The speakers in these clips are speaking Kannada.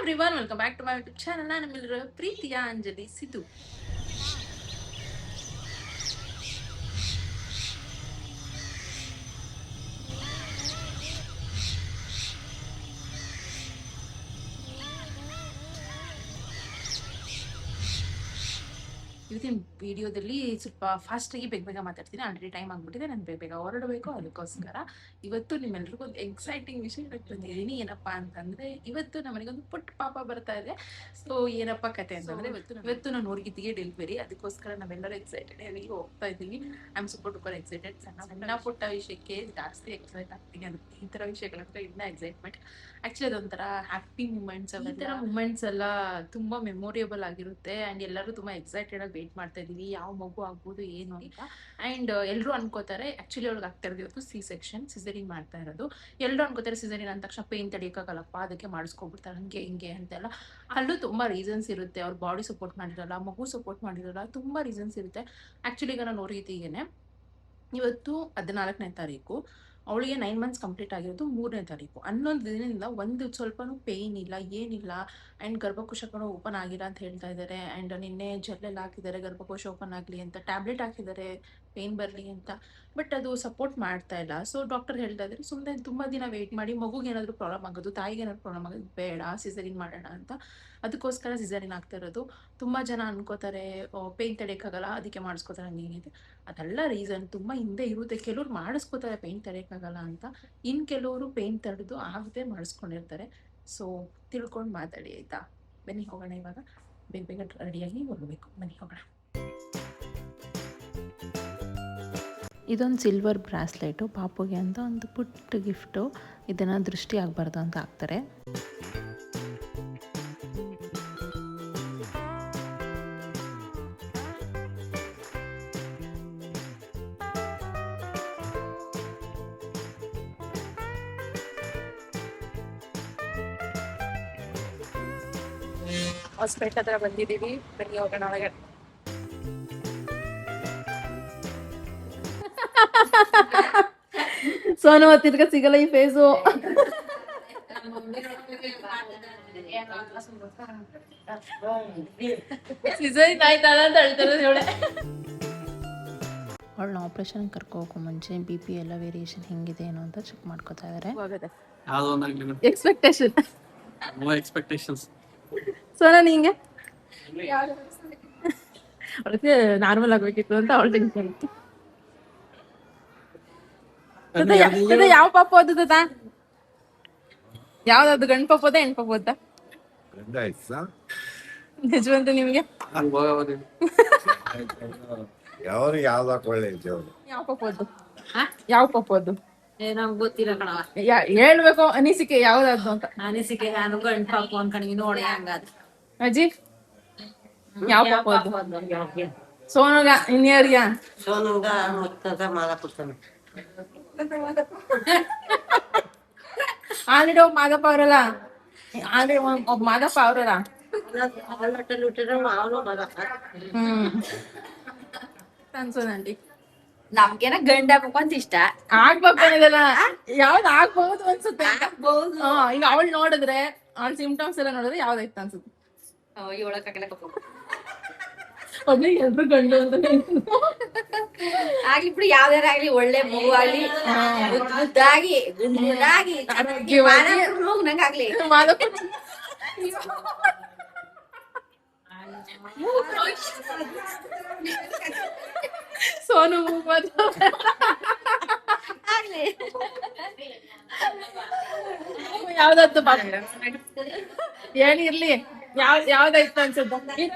Everyone, welcome back to my YouTube channel. ನಾನು ನಿಮ್ಮೆಲ್ಲರ ಪ್ರೀತಿಯ ಅಂಜಲಿ ಸಿದ್ದು. ಇವತ್ತಿನ ವಿಡಿಯೋದಲ್ಲಿ ಸ್ವಲ್ಪ ಫಾಸ್ಟಾಗಿ ಬೇಗ ಮಾತಾಡ್ತೀನಿ. ಆಲ್ರೆಡಿ ಟೈಮ್ ಆಗ್ಬಿಟ್ಟಿದೆ, ನಾನು ಬೇಗ ಹೊರಡಬೇಕು. ಅದಕ್ಕೋಸ್ಕರ ಇವತ್ತು ನಿಮ್ಮೆಲ್ರಿಗೂ ಒಂದು ಎಕ್ಸೈಟಿಂಗ್ ವಿಷಯ ಬಂದಿದ್ದೀನಿ. ಏನಪ್ಪಾ ಅಂತಂದ್ರೆ, ಇವತ್ತು ನಮ್ಮನೆಗೊಂದು ಪುಟ್ಟ ಪಾಪ ಬರ್ತಾ ಇದೆ. ಸೊ ಏನಪ್ಪಾ ಕತೆ ಅಂತಂದ್ರೆ, ಇವತ್ತು ನಾನು ಊರಿಗಿದ್ದಿಗೆ ಡೆಲಿವರಿ. ಅದಕ್ಕೋಸ್ಕರ ನಾವೆಲ್ಲರೂ ಎಕ್ಸೈಟೆಡ್ ಆಗಿ ಹೋಗ್ತಾ ಇದ್ದೀವಿ. I am super excited. ಸಣ್ಣ ಪುಟ್ಟ ವಿಷಯಕ್ಕೆ ಜಾಸ್ತಿ ಎಕ್ಸೈಟ್ ಆಗ್ತೀನಿ. ಅದಕ್ಕೆ ಈ ತರ ವಿಷಯಗಳಂದ್ರೆ ಇನ್ನ ಎಕ್ಸೈಟ್ಮೆಂಟ್. ಆಕ್ಚುಲಿ ಅದೊಂಥರ ಹ್ಯಾಪಿ ಮೂಮೆಂಟ್ಸ್. ಈ ತರ ಮೂಮೆಂಟ್ಸ್ ಎಲ್ಲ ತುಂಬಾ ಮೆಮೊರಿಯಬಲ್ ಆಗಿರುತ್ತೆ. ಅಂಡ್ ಎಲ್ಲರೂ ತುಂಬಾ ಎಕ್ಸೈಟೆಡ್ ಆಗಿ ವೇಟ್ ಮಾಡ್ತಾ ಇದೀವಿ, ಯಾವ ಮಗು ಆಗ್ಬೋದು ಏನು ಅಂತ. ಅಂಡ್ ಎಲ್ಲರೂ ಅನ್ಕೋತಾರೆ ಆಕ್ಚುಲಿ ಅವ್ಳಿಗೆ ಆಗ್ತಾ ಇರೋದು ಸಿಸೆಕ್ಷನ್, ಸಿಸೇರಿಯನ್ ಮಾಡ್ತಾ ಇರೋದು. ಎಲ್ಲರೂ ಅನ್ಕೋತಾರೆ ಸಿಸೇರಿಯನ್ ಅಂದ ತಕ್ಷಣ ಪೇನ್ ತಡಿಯಕ್ಕಾಗಲ್ಲಪ್ಪ, ಅದಕ್ಕೆ ಮಾಡಿಸ್ಕೊಬಿಡ್ತಾರೆ ಹಂಗೆ ಹಿಂಗೆ ಅಂತೆಲ್ಲ. ಅಲ್ಲೂ ತುಂಬಾ ರೀಸನ್ಸ್ ಇರುತ್ತೆ. ಅವ್ರ ಬಾಡಿ ಸಪೋರ್ಟ್ ಮಾಡಿರಲ್ಲ, ಮಗು ಸಪೋರ್ಟ್ ಮಾಡಿರಲ್ಲ, ತುಂಬಾ ರೀಸನ್ಸ್ ಇರುತ್ತೆ. ಆಕ್ಚುಲಿ ಈಗ ನಾನು ನೋಡಿದ್ದೀಗೇನೆ ಇವತ್ತು 14ನೇ ತಾರೀಕು, ಅವಳಿಗೆ 9 ಮಂತ್ಸ್ ಕಂಪ್ಲೀಟ್ ಆಗಿರೋದು 3ನೇ ತಾರೀಕು. 11 ದಿನದಿಂದ ಒಂದು ಸ್ವಲ್ಪನೂ ಪೇಯ್ನ್ ಇಲ್ಲ, ಏನಿಲ್ಲ. ಆ್ಯಂಡ್ ಗರ್ಭಕೋಶ ಕೂಡ ಓಪನ್ ಆಗಿಲ್ಲ ಅಂತ ಹೇಳ್ತಾ ಇದ್ದಾರೆ. ಆ್ಯಂಡ್ ನಿನ್ನೆ ಜೆಲ್ಲೆಲ್ಲ ಹಾಕಿದ್ದಾರೆ ಗರ್ಭಕೋಶ ಓಪನ್ ಆಗಲಿ ಅಂತ, ಟ್ಯಾಬ್ಲೆಟ್ ಹಾಕಿದ್ದಾರೆ ಪೇಯ್ನ್ ಬರಲಿ ಅಂತ. ಬಟ್ ಅದು ಸಪೋರ್ಟ್ ಮಾಡ್ತಾ ಇಲ್ಲ. ಸೊ ಡಾಕ್ಟರ್ ಹೇಳ್ತಾ ಇದ್ದಾರೆ ಸುಮ್ಮನೆ ತುಂಬ ದಿನ ವೆಯ್ಟ್ ಮಾಡಿ, ಮಗುಗೆ ಏನಾದರೂ ಪ್ರಾಬ್ಲಮ್ ಆಗೋದು, ತಾಯಿಗೆ ಏನಾದರೂ ಪ್ರಾಬ್ಲಮ್ ಆಗೋದು ಬೇಡ, ಸಿಸೇರಿಯನ್ ಮಾಡೋಣ ಅಂತ. ಅದಕ್ಕೋಸ್ಕರ ಸಿಸೇರಿಯನ್ ಆಗ್ತಾ ಇರೋದು. ತುಂಬ ಜನ ಅನ್ಕೋತಾರೆ ಪೇಯ್ನ್ ತಡೆಯೋಕ್ಕಾಗಲ್ಲ ಅದಕ್ಕೆ ಮಾಡಿಸ್ಕೋತಾರೆ ಹಂಗೇನಿದೆ. ಅದೆಲ್ಲ ರೀಸನ್ ತುಂಬ ಹಿಂದೆ ಇರುತ್ತೆ. ಕೆಲವ್ರು ಮಾಡಿಸ್ಕೋತಾರೆ ಪೇಯ್ನ್ ತಡೆಯೋಕ್ಕಾಗಲ್ಲ ಅಂತ, ಇನ್ನು ಕೆಲವರು ಪೇಯ್ನ್ ತಡೆದು ಆಗದೆ ಮಾಡಿಸ್ಕೊಂಡಿರ್ತಾರೆ. ಸೊ ತಿಳ್ಕೊಂಡು ಮಾತಾಡಿ ಆಯಿತಾ. ಬನ್ನಿ ಹೋಗೋಣ. ಇವಾಗ ಬೇಗ ರೆಡಿಯಾಗಿ ಹೋಗಬೇಕು. ಬನ್ನಿ ಹೋಗೋಣ. ಇದೊಂದು ಸಿಲ್ವರ್ ಬ್ರಾಸ್ಲೆಟು ಪಾಪುಗೆ ಅಂತ ಒಂದು ಪುಟ್ಟ ಗಿಫ್ಟು. ಇದನ್ನು ದೃಷ್ಟಿ ಆಗಬಾರ್ದು ಅಂತ ಹಾಕ್ತಾರೆ. ಹಾಸ್ಪಿಟಲ್ ಹತ್ರ ಬಂದಿದ್ದೀವಿ, ಬನ್ನಿ ಹೋಗೋಣ ಒಳಗಡೆ. ಸೋನು ತಿರ್ಗ ಸಿಗಲ್ಲ ಈ ಫೇಸು. ಸಿಸೇರಿಯನ್ ಆಯ್ತಲ್ಲ ಅಂತ ಹೇಳ್ತಾರೆ ಇವಳೆ. ಅವಳನ್ನ ಆಪ್ರೇಷನ್ ಕರ್ಕೋಬೇಕು ಮುಂಚೆ BP ಎಲ್ಲ ವೇರಿಯೇಷನ್ ಹೆಂಗಿದೆ ಏನೋ ಅಂತ ಚೆಕ್ ಮಾಡ್ಕೋತಾ ಇದ್ದಾರೆ. ಎಕ್ಸ್ಪೆಕ್ಟೇಷನ್ಸ್ ಸೋನಾ ನಿಂಗೆ ಅವಳಿಗೆ ನಾರ್ಮಲ್ ಆಗ್ಬೇಕಿತ್ತು ಅಂತ ಅವಳು ಟೆನ್ಷನ್. ಯಾವ ಪಾಪ ಓದುತ್ತ? ಯಾವ್ದು ಗಂಡು ಪಾಪ ಓದ ಹೆಣ್ಣು ಪಾಪ ಓದ? ನಿಜವಂತ ನಿಮ್ಗೆ ಯಾವ ಪಾಪ ಓದು? ಯಾವ ಪಾಪ ಓದು ನಮ್ಗೆ ಗೊತ್ತಿಲ್ಲ ಕಣವ. ಹೇಳ್ಬೇಕು ಅನಿಸಿಕೆ ಯಾವ್ದಾದ್ರು ಅಂತ. ಅನಿಸಿಕೆ ನಾನು ಗಂಡು ಪಾಪ ಅನ್ಕೊಂಡಿ ನೋಡಿ ಹಂಗಾದ. ಅಜ್ಜಿ ಯಾವ ಪಾಪ ಓದು? ಸೋನುಗ ಇನ್ಯಾರ್ಗ? ಸೋನುಗ ಮಾಲ ಕೊಡ್ತಾನೆ. ಆಲ್ರೆಡಿ ಒಬ್ಬ ಮಾದಪ್ಪ ಅವರಲ್ಲ, ಆಲ್ರೆಡಿ ಒಬ್ಬ ಮಾದಪ್ಪ ಅವರಲ್ಲ. ಅನ್ಸೋದಂಡಿ ನಮ್ಗೇನ ಗಂಡ ಆಗ್ಬೇಕು ಅಂತ ಇಷ್ಟ. ಆಗ್ಬೇಕು ಅನ್ನೋದಲ್ಲ, ಯಾವ್ದು ಆಗ್ಬಹುದು ಅನ್ಸುತ್ತೆ. ಈಗ ಅವಳು ನೋಡಿದ್ರೆ, ಅವಳ ಸಿಂಪ್ಟಮ್ಸ್ ಎಲ್ಲ ನೋಡಿದ್ರೆ ಯಾವ್ದಾಯ್ತು ಅನ್ಸುತ್ತೆ? ಒಳ್ಳೆ ಎಲ್ರು ಗಂಡು ಅಂತ ಆಗ್ಲಿ ಬಿಡು, ಯಾವ್ದಾರ ಆಗ್ಲಿ, ಒಳ್ಳೆ ಮಗು ಆಗ್ಲಿ, ಮುದ್ದಾಗಿ ಗುಂಡಾಗಿ ನಂಗಾಗ್ಲಿ. ಸೋನು ಯಾವ್ದಾಯ್ತು ಪಾಪ ಏನಿರ್ಲಿ, ಯಾವ್ದಾಯ್ತು ಅನ್ಸುತ್ತೆ?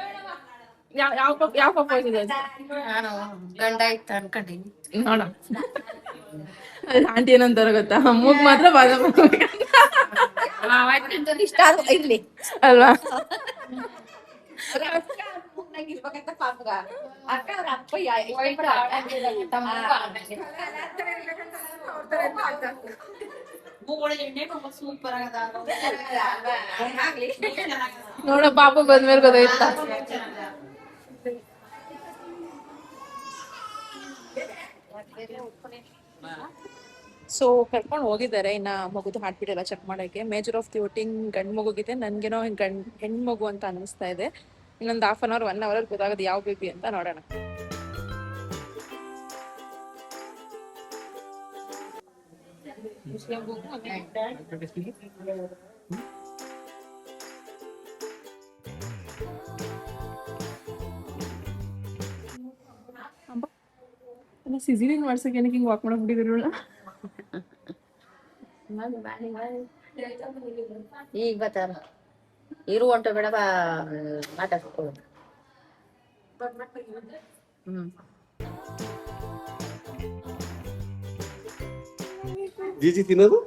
ಯಾವ ಪಾಪ ಹೋಗಿದೆ? ಗಂಡ ಇತ್ತು ಅನ್ಕೊಂಡಿನಿ. ನೋಡ ಆಂಟಿ ಏನಂತಾರ ಗೊತ್ತಾ, ಮೂಗ್ ಮಾತ್ರ ಬಾದ ಇಷ್ಟ ಇರ್ಲಿ ಅಲ್ವಾ? ಇರ್ಬೇಕಂತ ಪಾಪಗ ಅಕ್ಕ ಅವ್ರ ಅಪ್ಪ ಸೂಪರ್ ಆಗ್ಲಿ. ನೋಡ ಪಾಪ ಬಂದ್ಮೇಲೆ ಗೊತ್ತಾಯ್ತಾ? ಸೊ ಕರ್ಕೊಂಡು ಹೋಗಿದ್ದಾರೆ ಇನ್ನ ಮಗುದು ಹಾರ್ಟ್ ಬೀಟ್ ಎಲ್ಲ ಚೆಕ್ ಮಾಡೋಕ್ಕೆ. ಮೇಜರ್ ಆಫ್ ದಿ ವೋಟಿಂಗ್ ಗಂಡು ಮಗುಗಿದೆ, ನನ್ಗೇನೋ ಹೆಣ್ಣು ಮಗು ಅಂತ ಅನಿಸ್ತಾ ಇದೆ. ಇನ್ನೊಂದು ಹಾಫ್ ಅನ್ ಅವರ್ 1 ಅವರ್ ಗೊತ್ತಾಗೋದು ಯಾವ ಬೇಬಿ ಅಂತ ನೋಡೋಣ. ಸಿಸಿಲಿಂಗ್ ಮಾಡ್ಸಕ್ಕೆ ಏನಕ್ಕೆ ಹಿಂಗೆ ವಾಕ್ ಮಾಡಕ್ ಬಿಟ್ಟಿದ್ರು ಈಗ ಬರ್ತಾರ ಇರು ಹೊಂಟು ಬೇಡ ಮಾತಾಡ್ಕೊಳ್ಳೋದು. ಜೀಜಿ ತಿನ್ನೋದು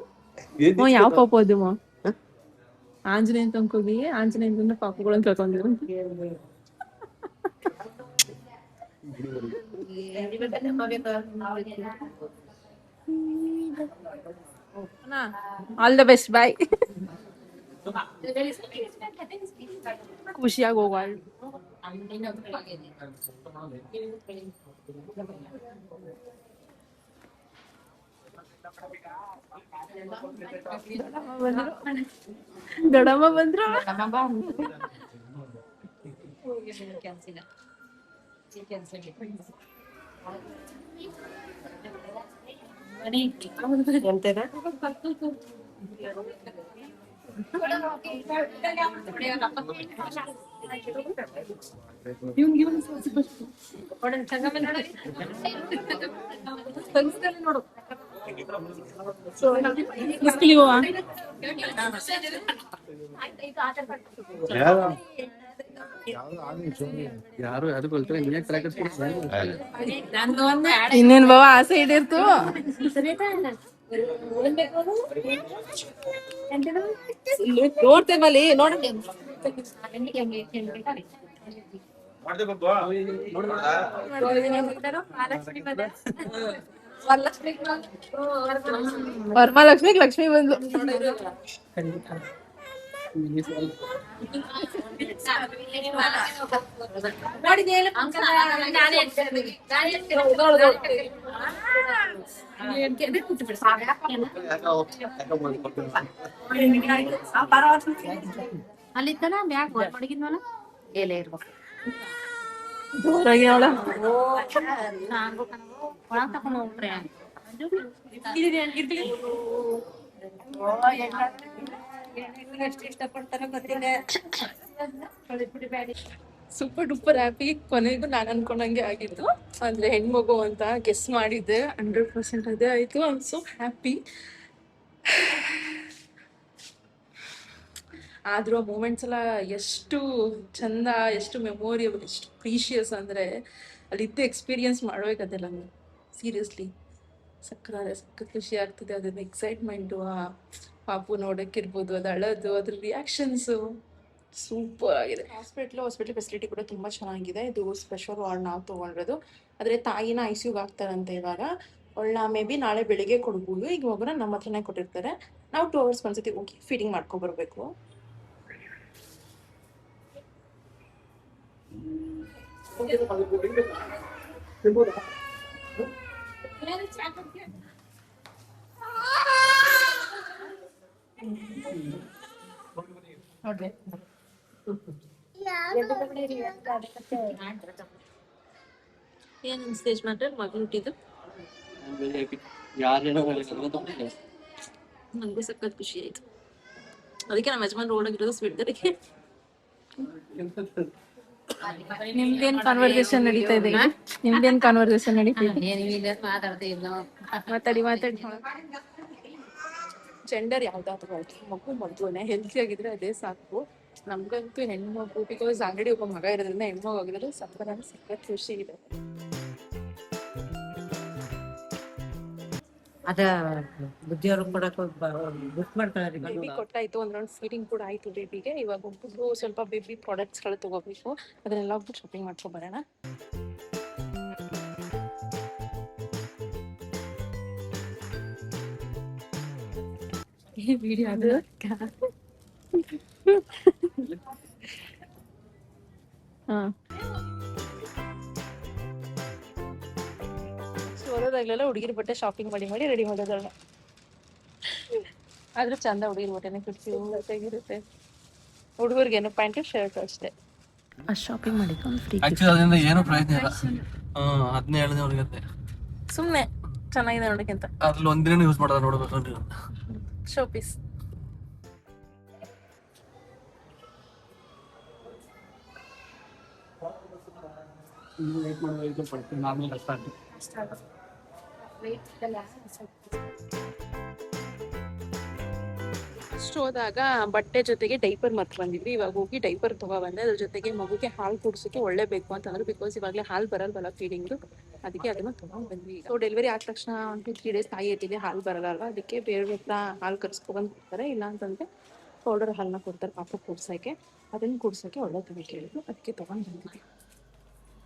ಯಾವ ಪಾಪ ಅದು ಆಂಜನೇಯ ಅಂತ ಹೋಗಿ ಆಂಜನೇಯದಿಂದ ಪಾಪುಗಳನ್ನ ಕರ್ಕೊಂಡಿದ್ರು. ಆಲ್ ದ ಬೆಸ್ಟ್, ಬಾಯ್. ಖುಷಿಯಾಗಿ ಹೋಗುವ. ದೊಡ್ಡಮ್ಮ ಬಂದ್ರು. ಯಾರು ಅದು ಕೊಳ್ತಾರೆ ಇನ್ನೇನ್ ಬಾವ ಆಸೆ ಇಡಿರ್ತು. ನೋಡ್ತೇವಲ್ಲಿ ನೋಡ ವರಮಹಾಲಕ್ಷ್ಮಿಗೆ ಲಕ್ಷ್ಮಿ ಬಂದ್ಲು. ಅಲ್ಲಿ ಬ್ಯಾಗ್ ಮಡಗಿದ್ವಲ್ಲ ಎಲೆ ಇರ್ಬೇಕು. ಜೋರಾಗಿ ಅವಳ ಒಳಗ್ ತಕೊಂಡ್ ಹೋಗ್ಬಿಟ್ರೆ ಎಷ್ಟು ಇಷ್ಟಪಡ್ತಾರ ಗೊತ್ತಿಲ್ಲ. Super duper happy. ಕೊನೆಗೂ ನಾನು ಅನ್ಕೊಂಡಂಗೆ ಆಗಿತ್ತು, ಅಂದ್ರೆ ಹೆಣ್ಮಗು ಅಂತ ಗೆಸ್ ಮಾಡಿದ್ದೆ. 100% ಅದೇ ಆಯ್ತು. I am so happy. ಆದ್ರೂ ಆ ಮೂಮೆಂಟ್ಸ್ ಎಲ್ಲ ಎಷ್ಟು ಚಂದ, ಎಷ್ಟು ಮೆಮೊರಿಯಬಲ್, ಎಷ್ಟು ಪ್ರೀಶಿಯಸ್ ಅಂದರೆ ಅಲ್ಲಿದ್ದ ಎಕ್ಸ್ಪೀರಿಯನ್ಸ್ ಮಾಡ್ಬೇಕದೆಲ್ಲ. ಸೀರಿಯಸ್ಲಿ ಸಖತ್ ಖುಷಿ ಆಗ್ತದೆ. ಅದನ್ನ ಎಕ್ಸೈಟ್ಮೆಂಟು, ಆ ಪಾಪು ನೋಡೋಕ್ಕಿರ್ಬೋದು, ಅದು ಅಳೋದು, ಅದ್ರ ರಿಯಾಕ್ಷನ್ಸು ಸೂಪರ್ ಆಗಿದೆ. ಹಾಸ್ಪಿಟಲ್ ಫೆಸಿಲಿಟಿ ಕೂಡ ತುಂಬ ಚೆನ್ನಾಗಿದೆ. ಇದು ಸ್ಪೆಷಲ್ ವಾರ್ಡ್ ನಾವು ತೊಗೊಂಡಿರೋದು. ಆದರೆ ತಾಯಿನ ICUಗೆ ಹಾಕ್ತಾರಂತೆ ಇವಾಗ. ಅವಳನ್ನ ಮೇ ಬಿ ನಾಳೆ ಬೆಳಿಗ್ಗೆ ಕೊಡ್ಬೋದು. ಈಗ ಮಗುನ ನಮ್ಮ ಹತ್ರನೇ ಕೊಟ್ಟಿರ್ತಾರೆ. ನಾವು 2 ಅವರ್ಸ್ ಒಂದ್ಸತಿ ಹೋಗಿ ಫೀಡಿಂಗ್ ಮಾಡ್ಕೊಬರ್ಬೇಕು. ಏನ್ ಸ್ಟೇಜ್ ಮಾತ್ರ ಮಗು ಹುಟ್ಟಿದ್ದು ನಂಗೂ ಸಖತ್ ಖುಷಿ ಆಯ್ತು. ಅದಕ್ಕೆ ನಮ್ಮ ಯಜಮಾನ್ ರೋಡಾಗಿರೋದು ಸ್ವೀಟ್ದರಿಗೆ. ನಿಮ್ದೇನ್ ಕಾನ್ವರ್ಸೇಷನ್ ನಡೀತಾ ಇದೆ? ನಿಮ್ದೇನ್ ಕಾನ್ವರ್ಸೇಷನ್ ನಡೀತಾ ಇದೆ? ಮಾತಾಡಿ. ಜೆಂಡರ್ ಯಾವ್ದಾದ್ರು ಮಗು ಮಗುನೇ ಹೆಲ್ತಿ ಆಗಿದ್ರೆ ಅದೇ ಸಾಕು. ನಮ್ಗಂತೂ ಹೆಣ್ಮಗು, ಬಿಕಾಸ್ ಆಲ್ರೆಡಿ ಒಬ್ಬ ಮಗ ಇರೋದ್ರಿಂದ ಹೆಣ್ಮಗು ಆಗಿರೋದು ಸಖತ್ ಖುಷಿ ಇದೆ. ಅದ ಬುದ್ಧಿಯವ್ರು ಕೊಡಕ್ ಬುಕ್ ಮಾಡ್ತಾರೆ. ಬೇಬಿ ಕೊಟ್ಟಾಯ್ತು, ಒಂದ್ ರೌಂಡ್ ಫೀಡಿಂಗ್ ಕೂಡ ಆಯ್ತು ಬೇಬಿಗೆ. ಇವಾಗ ಒಬ್ಬರು ಸ್ವಲ್ಪ ಬೇಬಿ ಪ್ರಾಡಕ್ಟ್ಸ್ಗಳು ತಗೋಬೇಕು. ಅದನ್ನೆಲ್ಲ ಹೋಗ್ಬಿಟ್ಟು ಶಾಪಿಂಗ್ ಮಾಡ್ಕೊ ಬರೋಣ. ವಿಡಿಯೋ ಅದು ಓದೋದಾಗ್ಲೆಲ್ಲ ಹುಡುಗಿರ್ ಬಟ್ಟೆ ಶಾಪಿಂಗ್ ಮಾಡಿ ರೆಡಿ ಮಾಡೋದಲ್ಲ. ಆದ್ರೂ ಚಂದ ಹುಡುಗಿರ್ ಹೊಟ್ಟೆನೆ ಕ್ಯೂಟಾಗಿರುತ್ತೆ. ಹುಡುಗರಿಗೇನು ಪ್ಯಾಂಟು ಶರ್ಟ್ ಅಷ್ಟೇ. ಆ ಶಾಪಿಂಗ್ ಮಾಡಿದ್ದು ಒಂದು ಫ್ರೀ ಆಕ್ಚುಲಿ ಅದರಿಂದ ಏನೂ ಪ್ರಯೋಜನ ಇಲ್ಲ. ಅದನ್ನೇ ಹೇಳಿದೆ ಅವ್ರಿಗೆ. ಸುಮ್ಮನೆ ಚೆನ್ನಾಗಿದೆ ನೋಡಕ್ಕಿಂತ ಅದ್ರಲ್ಲಿ ಒಂದಿನ ಯೂಸ್ ಮಾಡೋದು ನೋಡ್ಬೇಕು ನೀವು. Show piece. ಅಷ್ಟು ಹೋದಾಗ ಬಟ್ಟೆ ಜೊತೆಗೆ ಡೈಪರ್ ಮರ್ತು ಬಂದಿದ್ವಿ. ಇವಾಗ ಹೋಗಿ ಡೈಪರ್ ತಗೊಬಂದೆ. ಅದ್ರ ಜೊತೆಗೆ ಮಗುಗೆ ಹಾಲು ಕುಡ್ಸೋಕೆ ಒಳ್ಳೆ ಬೇಕು ಅಂತಂದ್ರೆ, ಬಿಕಾಸ್ ಇವಾಗಲೇ ಹಾಲು ಬರಲ್ವಲ್ಲ ಫೀಡಿಂಗು, ಅದಕ್ಕೆ ಅದನ್ನ ತಗೊಂಡ್ ಬಂದ್ವಿ. ಸೊ ಡೆಲಿವರಿ ಆದ ತಕ್ಷಣ 2-3 ಡೇಸ್ ತಾಯಿ ಎತ್ತಿದೆ ಹಾಲು ಬರಲ್ಲ, ಅದಕ್ಕೆ ಬೇರೆ ಹತ್ರ ಹಾಲು ಕರ್ಸ್ಕೊಬಂದು ಕೊಡ್ತಾರೆ. ಇಲ್ಲ ಅಂತಂದ್ರೆ ಪೌಡರ್ ಹಾಲನ್ನ ಕೊಡ್ತಾರೆ ಪಾಪ ಕುಡ್ಸೋಕೆ. ಅದನ್ನ ಕುಡ್ಸೋಕೆ ಒಳ್ಳೆ ತಗೊಂಡು ಕೇಳಿದ್ರು, ಅದಕ್ಕೆ ತಗೊಂಡ್ ಬಂದಿದ್ವಿ.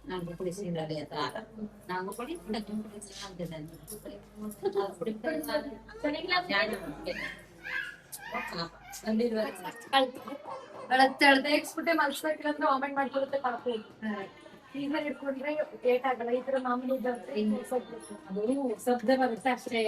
ನಂಗೆ ಕುಡಿಸಿದ್ದಾರೆ ನಾವು ಎಕ್ಸ್ಬಿಟ್ಟೆ ಮಲ್ಸ್ಬೇಕಿಲ್ಲ ಅಂದ್ರೆ ವಾಮಿಟ್ ಮಾಡ್ಕೊಳುತ್ತೆ ಪಾಪು. ಈಗ ಇಟ್ಕೊಂಡ್ರೆ ಏಟ್ ಆಗಲ್ಲ. ಈ ತರ ಮಾಮೂಲಿ ಶಬ್ದ ಬರುತ್ತೆ ಅಷ್ಟೇ.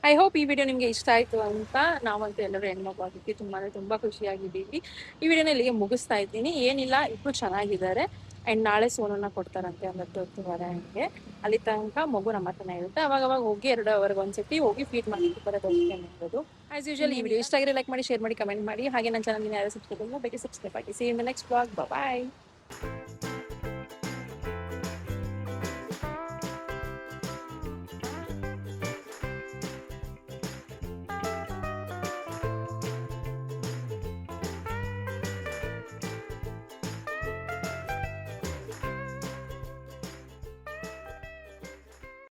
ಐ ಹೋಪ್ ಈ ವಿಡಿಯೋ ನಿಮ್ಗೆ ಇಷ್ಟ ಆಯ್ತು ಅಂತ. ನಾವಂತೂ ಎಲ್ಲರೂ ಹೆಣ್ಮಕ್ಳು ಆಗಿದ್ವಿ, ತುಂಬಾ ಖುಷಿಯಾಗಿದ್ದೀವಿ. ಈ ವಿಡಿಯೋನ ಇಲ್ಲಿಗೆ ಮುಗಿಸ್ತಾ ಇದ್ದೀನಿ. ಏನಿಲ್ಲ, ಇಬ್ರು ಚೆನ್ನಾಗಿದ್ದಾರೆ. ಅಂಡ್ ನಾಳೆ ಸೋನನ್ನ ಕೊಡ್ತಾರಂತೆ 9:30 ಹಂಗೆ. ಅಲ್ಲಿ ತನಕ ಮಗು ನಮ್ಮ ಹತ್ರನೇ ಇರುತ್ತೆ. ಅವಾಗ ಹೋಗಿ 2 ಅವರ್ಗೆ ಒಂದ್ಸತಿ ಹೋಗಿ ಫೀಡ್ ಮಾಡಿ ಬರೋದು ಮಾಡೋದು. ಆಸ್ ಯೂಶುವಲ್ ಈ ವಿಡಿಯೋ ಇಷ್ಟ ಆಗಿರೋ ಲೈಕ್ ಮಾಡಿ, ಶೇರ್ ಮಾಡಿ, ಕಮೆಂಟ್ ಮಾಡಿ. ಹಾಗೆ ನನ್ನ ಚಾನಲ್ ಯಾರು ಸಬ್ಸ್ಕ್ರೈಬ್ ಆಗಿಲ್ಲ ಬೇಗ ಸಬ್ಸ್ಕ್ರೈಬ್ ಆಗಿ. See you in the next vlog. Bye.